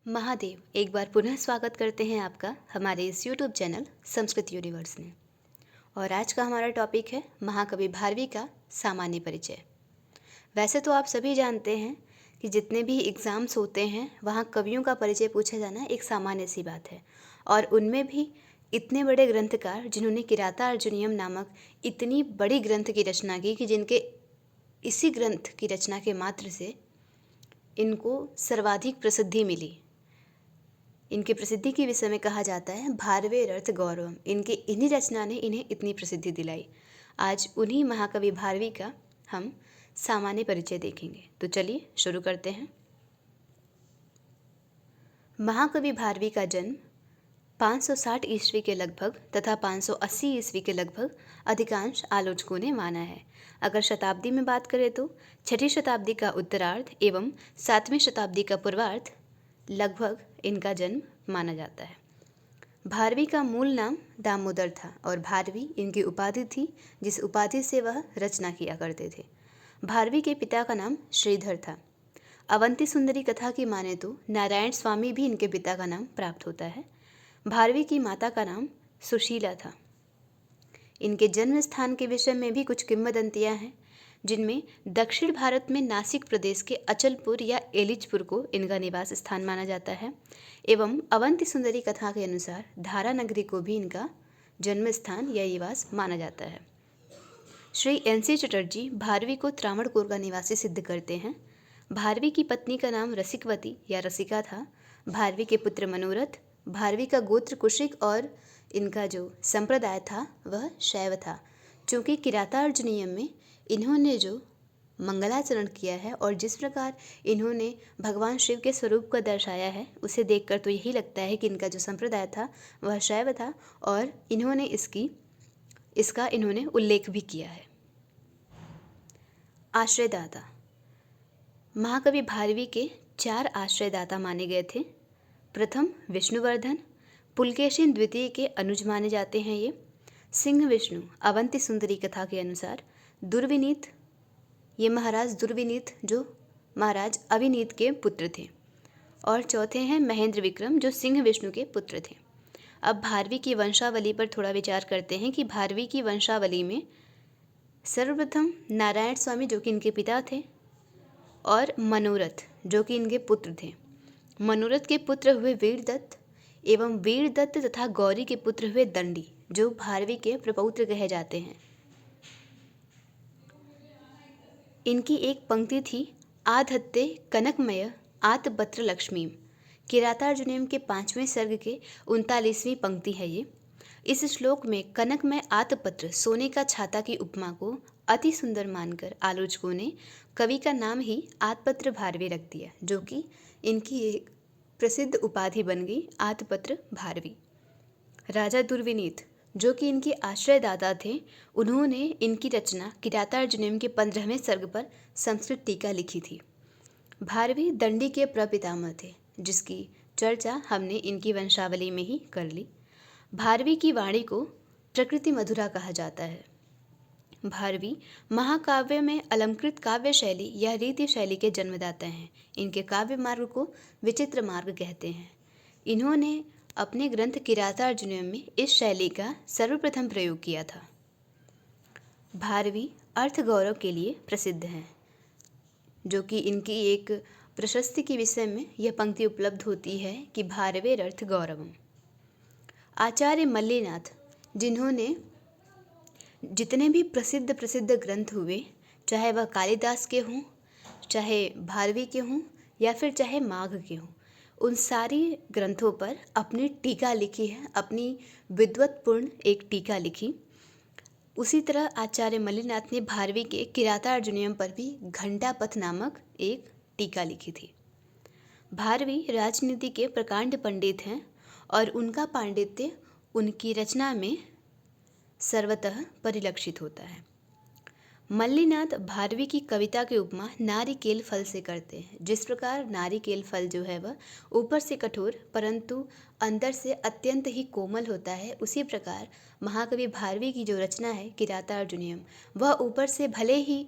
महादेव एक बार पुनः स्वागत करते हैं आपका हमारे इस यूट्यूब चैनल संस्कृत यूनिवर्स में। और आज का हमारा टॉपिक है महाकवि भारवी का सामान्य परिचय। वैसे तो आप सभी जानते हैं कि जितने भी एग्ज़ाम्स होते हैं वहाँ कवियों का परिचय पूछा जाना एक सामान्य सी बात है, और उनमें भी इतने बड़े ग्रंथकार जिन्होंने किराता अर्जुनीयम नामक इतनी बड़ी ग्रंथ की रचना की कि जिनके इसी ग्रंथ की रचना के मात्र से इनको सर्वाधिक प्रसिद्धि मिली। इनकी प्रसिद्धि के विषय में कहा जाता है भारवेरर्थ गौरवम। इनके इन्हीं रचना ने इन्हें इतनी प्रसिद्धि दिलाई। आज उन्हीं महाकवि भारवी का हम सामान्य परिचय देखेंगे। तो चलिए शुरू करते हैं। महाकवि भारवी का जन्म 560 ईस्वी के लगभग तथा 580 ईस्वी के लगभग अधिकांश आलोचकों ने माना है। अगर शताब्दी में बात करें तो 6वीं शताब्दी का उत्तरार्ध एवं 7वीं शताब्दी का पूर्वार्ध लगभग इनका जन्म माना जाता है। भारवी का मूल नाम दामोदर था और भारवी इनकी उपाधि थी, जिस उपाधि से वह रचना किया करते थे। भारवी के पिता का नाम श्रीधर था। अवंती सुंदरी कथा की माने तो नारायण स्वामी भी इनके पिता का नाम प्राप्त होता है। भारवी की माता का नाम सुशीला था। इनके जन्म स्थान के विषय में भी कुछ किंवदंतियां हैं, जिनमें दक्षिण भारत में नासिक प्रदेश के अचलपुर या एलिचपुर को इनका निवास स्थान माना जाता है, एवं अवंती सुंदरी कथा के अनुसार धारा नगरी को भी इनका जन्म स्थान या निवास माना जाता है। श्री NC चटर्जी भारवी को त्रावणकोर का निवासी सिद्ध करते हैं। भारवी की पत्नी का नाम रसिकवती या रसिका था। भारवी के पुत्र मनोरथ। भारवी का गोत्र कुशिक और इनका जो संप्रदाय था वह शैव था। चूँकि किरातार्जुनीयम में इन्होंने जो मंगलाचरण किया है और जिस प्रकार इन्होंने भगवान शिव के स्वरूप को दर्शाया है, उसे देखकर तो यही लगता है कि इनका जो संप्रदाय था वह शैव था, और इन्होंने इसका इन्होंने उल्लेख भी किया है। आश्रयदाता। महाकवि भारवी के 4 आश्रयदाता माने गए थे। प्रथम विष्णुवर्धन, पुलकेशिन द्वितीय के अनुज माने जाते हैं। ये सिंह विष्णु अवंती सुंदरी कथा के अनुसार दुर्विनीत, ये महाराज दुर्विनीत जो महाराज अविनीत के पुत्र थे। और चौथे हैं महेंद्र विक्रम जो सिंह विष्णु के पुत्र थे। अब भारवी की वंशावली पर थोड़ा विचार करते हैं कि भारवी की वंशावली में सर्वप्रथम नारायण स्वामी जो कि इनके पिता थे, और मनोरथ जो कि इनके पुत्र थे। मनोरथ के पुत्र हुए वीरदत्त, एवं वीरदत्त तथा गौरी के पुत्र हुए दंडी जो भारवी के प्रपौत्र कहे जाते हैं। इनकी एक पंक्ति थी आधत्ते कनकमय आतपत्र लक्ष्मीम। किरातार्जुनीयम के 5वें सर्ग के 39वीं पंक्ति है ये। इस श्लोक में कनकमय आतपत्र सोने का छाता की उपमा को अति सुंदर मानकर आलोचकों ने कवि का नाम ही आतपत्र भारवी रख दिया, जो कि इनकी एक प्रसिद्ध उपाधि बन गई, आतपत्र भारवी। राजा दुर्विनीत जो कि इनके आश्रयदाता थे, उन्होंने इनकी रचना किरातार्जुनीयम के 15वें सर्ग पर संस्कृत टीका लिखी थी। भारवी दंडी के प्रपितामह थे, जिसकी चर्चा हमने इनकी वंशावली में ही कर ली। भारवी की वाणी को प्रकृति मधुरा कहा जाता है। भारवी महाकाव्य में अलंकृत काव्य शैली या रीति शैली के जन्मदाता हैं। इनके काव्य मार्ग को विचित्र मार्ग कहते हैं। इन्होंने अपने ग्रंथ किरातार्जुनीयम में इस शैली का सर्वप्रथम प्रयोग किया था। भारवी अर्थ गौरव के लिए प्रसिद्ध हैं, जो कि इनकी एक प्रशस्ति के विषय में यह पंक्ति उपलब्ध होती है कि भारवेरर्थ गौरवम। आचार्य मल्लीनाथ जिन्होंने जितने भी प्रसिद्ध ग्रंथ हुए, चाहे वह कालिदास के हों, चाहे भारवी के हों, या फिर चाहे माघ के हों, उन सारी ग्रंथों पर अपनी टीका लिखी है, अपनी विद्वत्पूर्ण एक टीका लिखी। उसी तरह आचार्य मल्लीनाथ ने भारवी के किरातार्जुनीयम पर भी घंटापथ नामक एक टीका लिखी थी। भारवी राजनीति के प्रकांड पंडित हैं और उनका पांडित्य उनकी रचना में सर्वतः परिलक्षित होता है। मल्लीनाथ भारवी की कविता की उपमा नारिकेल फल से करते हैं। जिस प्रकार नारिकेल फल जो है वह ऊपर से कठोर परंतु अंदर से अत्यंत ही कोमल होता है, उसी प्रकार महाकवि भारवी की जो रचना है किरातार्जुनीयम, वह ऊपर से भले ही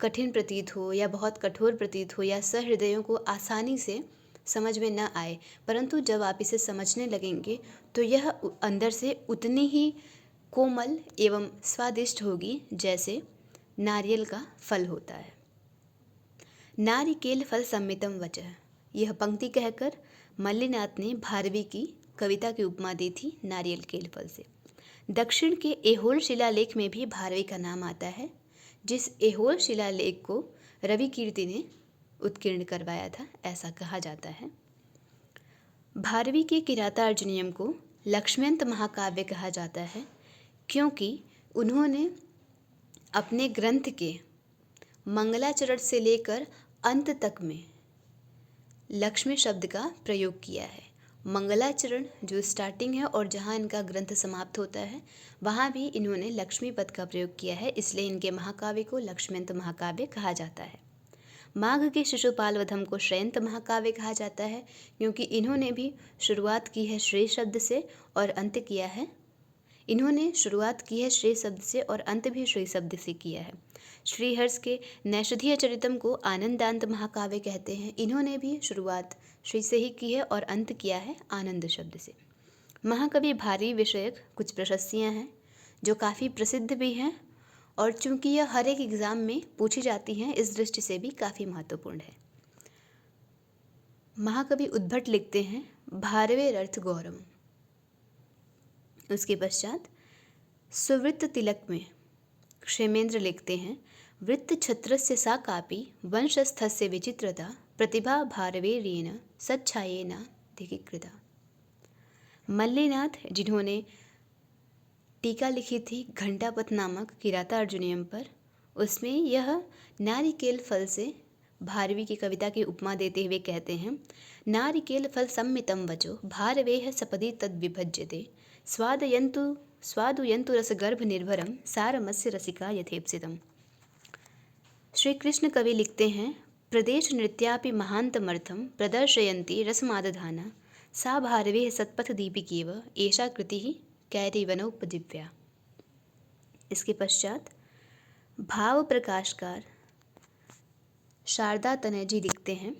कठिन प्रतीत हो या बहुत कठोर प्रतीत हो या सहृदयों को आसानी से समझ में न आए, परंतु जब आप इसे समझने लगेंगे तो यह अंदर से उतनी ही कोमल एवं स्वादिष्ट होगी जैसे नारियल का फल होता है। नारिकेल फल सम्मितम वचः, यह पंक्ति कहकर मल्लिनाथ ने भारवी की कविता की उपमा दी थी नारियल केल फल से। दक्षिण के ऐहोल शिलालेख में भी भारवी का नाम आता है, जिस ऐहोल शिलालेख को रवि कीर्ति ने उत्कीर्ण करवाया था, ऐसा कहा जाता है। भारवी के किरातार्जुनीयम को लक्ष्म्यंत महाकाव्य कहा जाता है, क्योंकि उन्होंने अपने ग्रंथ के मंगलाचरण से लेकर अंत तक में लक्ष्मी शब्द का प्रयोग किया है। मंगलाचरण जो स्टार्टिंग है और जहाँ इनका ग्रंथ समाप्त होता है, वहाँ भी इन्होंने लक्ष्मी पद का प्रयोग किया है, इसलिए इनके महाकाव्य को लक्ष्म्यंत महाकाव्य कहा जाता है। माघ के शिशुपाल वधम को श्रेयंत महाकाव्य कहा जाता है, क्योंकि इन्होंने भी शुरुआत की है श्रेय शब्द से और अंत किया है श्रेय शब्द से और अंत भी श्रेय शब्द से किया है। श्रीहर्ष के नैषधीय चरितम को आनंदांत महाकाव्य कहते हैं, इन्होंने भी शुरुआत श्री से ही की है और अंत किया है आनंद शब्द से। महाकवि भारवी विषयक कुछ प्रशस्तियाँ हैं जो काफ़ी प्रसिद्ध भी हैं, और चूंकि यह हर एक एग्ज़ाम में पूछी जाती हैं, इस दृष्टि से भी काफ़ी महत्वपूर्ण है। महाकवि उद्भट लिखते हैं भारवेरर्थ गौरवम्। उसके पश्चात सुवृत्त तिलक में क्षेमेंद्र लिखते हैं वृत्त छत्रस्य सा कापि वंशस्थस्य विचित्रता प्रतिभा भारवेरेण सच्छायेन धिक्कृता। मल्लिनाथ, जिन्होंने टीका लिखी थी घंटापथ नामक किरातार्जुनीयम पर, उसमें यह नारिकेल फल से भारवी की कविता की उपमा देते हुए कहते हैं नारिकेल फल सम्मितम वचो भारवेह सपदि तद विभज्यते स्वादुयन्तु रसगर्भ निर्भरम सारमस्य रसिका यथेप्सितम। श्री कृष्ण कवि लिखते हैं प्रदेश नृत्यापि महान्तमर्थम प्रदर्शयन्ति रसमादधाना सा भारवेः सत्पथ दीपिकेव एषा कृतिः कैरिवनोपजीव्या। इसके पश्चात भाव प्रकाशकार शारदा तनय जी लिखते हैं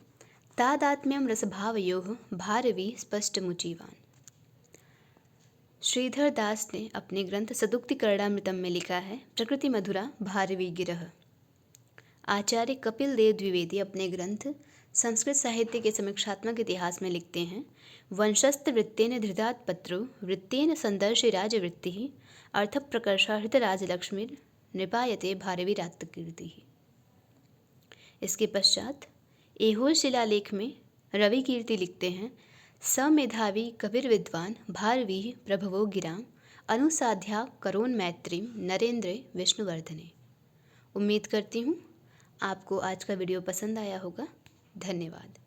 तादात्म्यम रसभावयोः भारवी स्पष्टमुचीवान। श्रीधर दास ने अपने ग्रंथ सदुक्ति कर्णामृतम में लिखा है प्रकृति मधुरा भारवी गिरह। आचार्य कपिल देव द्विवेदी अपने ग्रंथ संस्कृत साहित्य के समीक्षात्मक इतिहास में लिखते हैं वंशस्थ वृत्तेन धृतात् पत्रो वृत्तेन संदर्शि राजवृत्तिः अर्थ प्रकर्षा हृतराजलक्ष्मीर् नृपायते भारवी रात्तकीर्तिः। इसके पश्चात ऐहोल शिलालेख में रवि कीर्ति लिखते हैं समेधावी कविर्विद्वान भारवी प्रभवो गिराम अनुसाध्या करोन मैत्रीम नरेंद्र विष्णुवर्धने। उम्मीद करती हूँ आपको आज का वीडियो पसंद आया होगा। धन्यवाद।